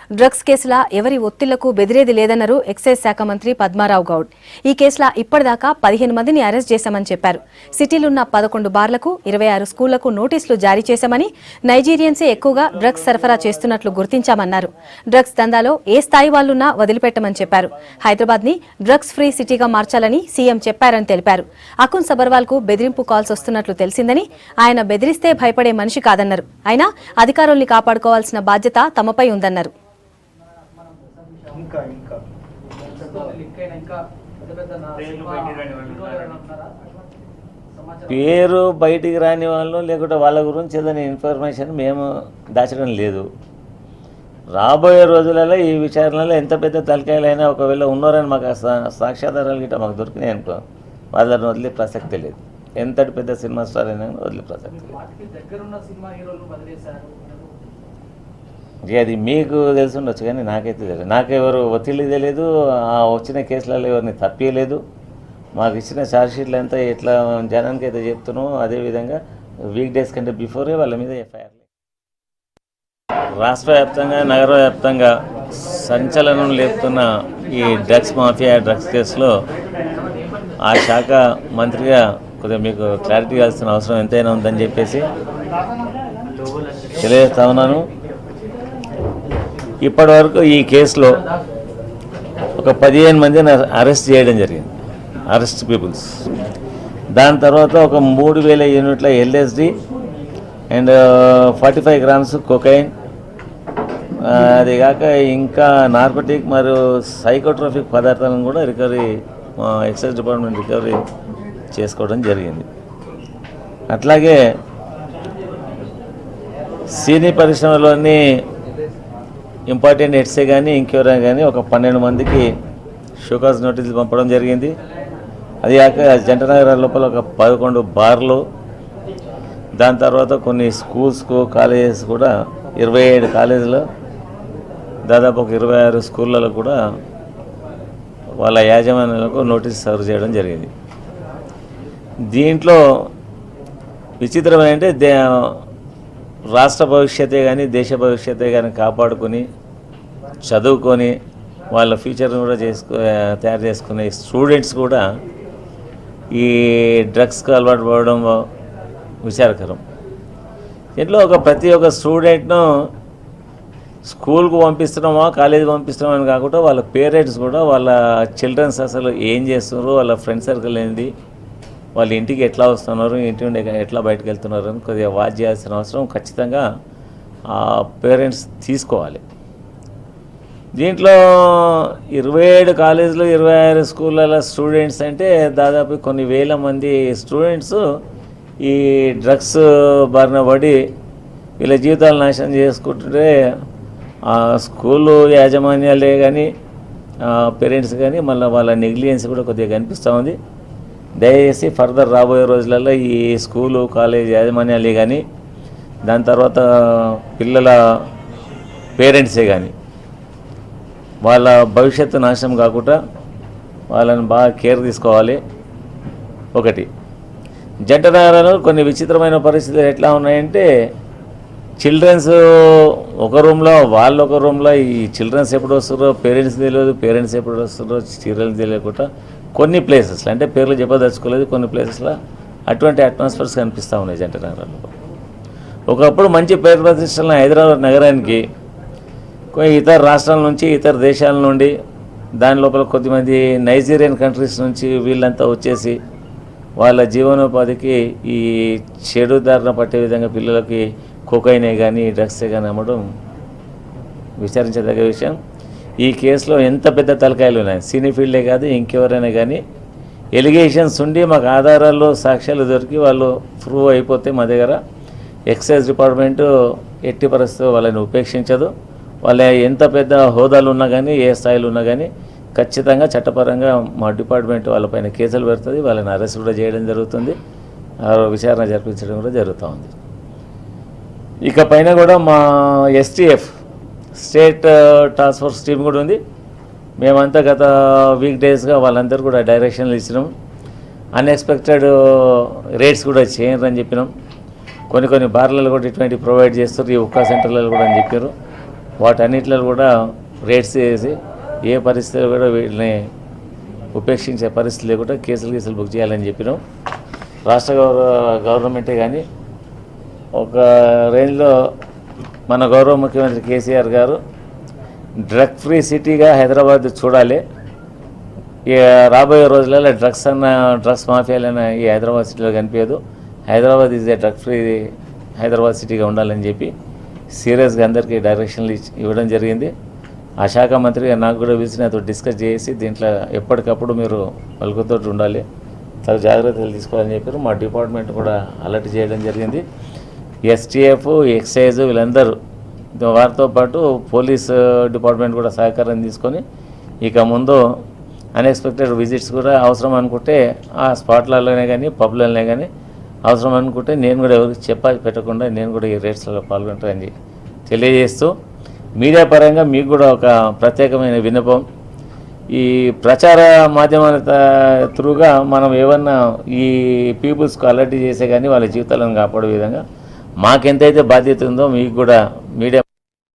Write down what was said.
Drugs కేసులా ఎవరి ఒత్తిళ్లకు బెదిరేది లేదన్నారు excise శాఖ మంత్రి పద్మారావు గౌడ్. ఈ కేసులా ఇప్పటిదాకా 15 మందిని అరెస్ట్ చేశామని చెప్పారు. సిటీలున్న 11 బార్లకు 26 స్కూళ్లకు నోటీసులు జారీ చేశామని, నైజీరియన్సే ఎక్కువగా డ్రగ్స్ సరఫరా చేస్తున్నట్లు గుర్తించామన్నారు. డ్రగ్స్ దందాలో ఏ స్థాయి వాళ్లున్నా వదిలిపెట్టమని చెప్పారు. హైదరాబాద్ ని డ్రగ్స్ ఫ్రీ సిటీగా మార్చాలని సీఎం చెప్పారని తెలిపారు. అకున్ సబర్వాల్ కు బెదిరింపు కాల్స్ వస్తున్నట్లు తెలిసిందని, ఆయన బెదిరిస్తే భయపడే మనిషి కాదన్నారు. అయినా అధికారుల్ని కాపాడుకోవాల్సిన బాధ్యత తమపై ఉందన్నారు. పేరు బయటికి రాని వాళ్ళు లేకుంటే వాళ్ళ గురించి ఏదైనా ఇన్ఫర్మేషన్ మేము దాచడం లేదు. రాబోయే రోజులలో ఈ విచారణలో ఎంత పెద్ద తలకాయలైనా ఒకవేళ ఉన్నారని మాకు సాక్ష్యాధారాలు గిట్ట మాకు దొరికినాయి అనుకో, వాళ్ళని వదిలే ప్రసక్తి లేదు. ఎంతటి పెద్ద సినిమా స్టార్ అయినా వదిలే ప్రసక్తి లేదు. అది మీకు తెలిసి ఉండొచ్చు కానీ నాకైతే తెలియదు. నాకెవరు ఒత్తిడి తెలియదు. ఆ వచ్చిన కేసులలో ఎవరిని తప్పియలేదు. మాకు ఇచ్చిన ఛార్జ్షీట్లు అంతా ఎట్లా జనానికి అయితే చెప్తున్నామో అదేవిధంగా వీక్ డేస్ కంటే బిఫోరే వాళ్ళ మీద ఎఫ్ఐఆర్. రాష్ట్ర వ్యాప్తంగా నగర వ్యాప్తంగా సంచలనం లేపుతున్న ఈ డ్రగ్స్ మాఫియా డ్రగ్స్ కేసులో ఆ శాఖ మంత్రిగా కొద్దిగా మీకు క్లారిటీ ఇవ్వాల్సిన అవసరం ఎంతైనా ఉందని చెప్పేసి తెలియజేస్తా ఉన్నాను. ఇప్పటి వరకు ఈ కేసులో ఒక 15 మందిని అరెస్ట్ చేయడం జరిగింది, అరెస్ట్ పీపుల్స్. దాని తర్వాత ఒక 3000 యూనిట్ల ఎల్ఎస్డి అండ్ 45 గ్రామ్స్ కొకైన్, అది కాక ఇంకా నార్కోటిక్ మరియు సైకోట్రోఫిక్ పదార్థాలను కూడా రికవరీ ఎక్సైజ్ డిపార్ట్మెంట్ రికవరీ చేసుకోవడం జరిగింది. అట్లాగే సినీ పరిశ్రమలోని ఇంపార్టెంట్ హెడ్సే కానీ ఇంకెవరైనా కానీ ఒక 12 మందికి షోకాజ్ నోటీసులు పంపడం జరిగింది. అది కాక జంట నగరాల లోపల ఒక 11 బార్లు, దాని తర్వాత కొన్ని స్కూల్స్కు కాలేజెస్ కూడా 27 కాలేజీలో దాదాపు ఒక 26 స్కూళ్ళలో కూడా వాళ్ళ యాజమాన్యాలకు నోటీస్ సర్వ్ చేయడం జరిగింది. దీంట్లో విచిత్రం ఏంటంటే రాష్ట్ర భవిష్యత్తే కానీ దేశ భవిష్యత్తే కానీ కాపాడుకొని చదువుకొని వాళ్ళ ఫ్యూచర్ని కూడా తయారు చేసుకునే స్టూడెంట్స్ కూడా ఈ డ్రగ్స్కి అలవాటు పడడం విచారకరం. దీంట్లో ప్రతి ఒక్క స్టూడెంట్ను స్కూల్కు పంపిస్తున్నామా కాలేజీకి పంపిస్తున్నామా అని కాకుండా వాళ్ళ పేరెంట్స్ కూడా వాళ్ళ చిల్డ్రన్స్ అసలు ఏం చేస్తున్నారు, వాళ్ళ ఫ్రెండ్ సర్కిల్ ఏంది, వాళ్ళ ఇంటికి ఎట్లా వస్తున్నారు, ఇంటి నుండి ఎట్లా బయటకు వెళ్తున్నారు అని కొద్దిగా వాచ్ చేయాల్సిన అవసరం ఖచ్చితంగా ఆ పేరెంట్స్ తీసుకోవాలి. దీంట్లో 27 కాలేజీలు 26 స్కూళ్ళ స్టూడెంట్స్ అంటే దాదాపు కొన్ని వేల మంది స్టూడెంట్స్ ఈ డ్రగ్స్ బారిన పడి వీళ్ళ జీవితాలు నాశనం చేసుకుంటుంటే ఆ స్కూలు యాజమాన్యాలే కానీ పేరెంట్స్ కానీ మళ్ళీ వాళ్ళ నెగ్లిజెన్స్ కూడా కొద్దిగా కనిపిస్తూ ఉంది. దయచేసి ఫర్దర్ రాబోయే రోజులలో ఈ స్కూలు కాలేజ్ యాజమాన్యాలే కానీ దాని తర్వాత పిల్లల పేరెంట్సే కానీ వాళ్ళ భవిష్యత్తు నాశనం కాకుండా వాళ్ళని బాగా కేర్ తీసుకోవాలి. ఒకటి జంట నగరాలు కొన్ని విచిత్రమైన పరిస్థితులు ఎట్లా ఉన్నాయంటే చిల్డ్రన్స్ ఒక రూమ్లో వాళ్ళు ఒక రూమ్లో, ఈ చిల్డ్రన్స్ ఎప్పుడు వస్తారో పేరెంట్స్ తెలియదు, పేరెంట్స్ ఎప్పుడు వస్తారో చిల్డ్రన్స్ తెలియకుండా కొన్ని ప్లేసెస్లో, అంటే పేర్లు చెప్పదలుచుకోలేదు, కొన్ని ప్లేసెస్లో అటువంటి అట్మాస్ఫియర్స్ కనిపిస్తూ ఉన్నాయి జంట నగరాల్లో. ఒకప్పుడు మంచి పేరు ప్రతిష్టలను హైదరాబాద్ నగరానికి ఇతర రాష్ట్రాల నుంచి ఇతర దేశాల నుండి దాని లోపల కొద్దిమంది నైజీరియన్ కంట్రీస్ నుంచి వీళ్ళంతా వచ్చేసి వాళ్ళ జీవనోపాధికి ఈ చెడు దారిన పట్టే విధంగా పిల్లలకి కోకైనే కానీ డ్రగ్సే కానీ అమ్మడం విచారించదగ్గ విషయం. ఈ కేసులో ఎంత పెద్ద తలకాయలు ఉన్నాయి, సినీ ఫీల్డే కాదు ఇంకెవరైనా కానీ ఎలిగేషన్స్ ఉండి మాకు ఆధారాలు సాక్ష్యాలు దొరికి వాళ్ళు ప్రూవ్ అయిపోతే మా దగ్గర ఎక్సైజ్ డిపార్ట్మెంటు ఎట్టి పరిస్థితుల్లో వాళ్ళని ఉపేక్షించదు. వాళ్ళ ఎంత పెద్ద హోదాలు ఉన్నా కానీ ఏ స్థాయిలో ఉన్నా కానీ ఖచ్చితంగా చట్టపరంగా మా డిపార్ట్మెంట్ వాళ్ళపైన కేసులు పెడుతుంది, వాళ్ళని అరెస్ట్ కూడా చేయడం జరుగుతుంది, విచారణ జరిపించడం కూడా జరుగుతూ ఉంది. ఇక పైన కూడా మా STF state task force team కూడా ఉంది. మేమంతా గత వీక్ డేస్గా వాళ్ళందరూ కూడా డైరెక్షన్లు ఇచ్చినాం. అన్ఎక్స్పెక్టెడ్ రేట్స్ కూడా చేయరు అని చెప్పినాం. కొన్ని బార్లలో కూడా ఇటువంటి ప్రొవైడ్ చేస్తారు, ఈ ఉక్కా సెంటర్లలో కూడా అని చెప్పారు. వాటన్నిటిలో కూడా రేట్స్ వేసి ఏ పరిస్థితుల్లో కూడా వీటిని ఉపేక్షించే పరిస్థితి లేకుండా కేసులు బుక్ చేయాలని చెప్పినాం. రాష్ట్ర గవర్నమెంటే కానీ ఒక రేంజ్లో మన గౌరవ ముఖ్యమంత్రి కేసీఆర్ గారు డ్రగ్ ఫ్రీ సిటీగా హైదరాబాద్ చూడాలి. రాబోయే రోజులలో డ్రగ్స్ మాఫియాలైన ఈ హైదరాబాద్ సిటీలో కనిపించదు. Hyderabad is a drug free Hyderabad సిటీగా ఉండాలని చెప్పి సీరియస్గా అందరికీ డైరెక్షన్లు ఇవ్వడం జరిగింది. ఆ శాఖ మంత్రిగా నాకు కూడా పిలిచి నాతో డిస్కస్ చేసి దీంట్లో ఎప్పటికప్పుడు మీరు పలుకుతో ఉండాలి, తగు జాగ్రత్తలు తీసుకోవాలని చెప్పారు. మా డిపార్ట్మెంట్ కూడా అలర్ట్ చేయడం జరిగింది. ఎస్టీఎఫ్, ఎక్సైజ్ వీళ్ళందరూ వారితో పాటు పోలీస్ డిపార్ట్మెంట్ కూడా సహకారం తీసుకొని ఇక ముందు అన్ఎక్స్పెక్టెడ్ విజిట్స్ కూడా అవసరం అనుకుంటే ఆ స్పాట్లలోనే కానీ పబ్లలోనే కానీ అవసరం అనుకుంటే నేను కూడా ఎవరికి పెట్టకుండా నేను కూడా ఈ రేట్స్లో పాల్గొంటానని తెలియజేస్తూ మీడియా పరంగా మీకు కూడా ఒక ప్రత్యేకమైన విన్నపం. ఈ ప్రచార మాధ్యమాల త్రూగా మనం ఏమన్నా ఈ పీపుల్స్కు అలర్ట్ చేసే కానీ వాళ్ళ జీవితాలను కాపాడే విధంగా మాకెంతైతే బాధ్యత ఉందో మీకు కూడా మీడియా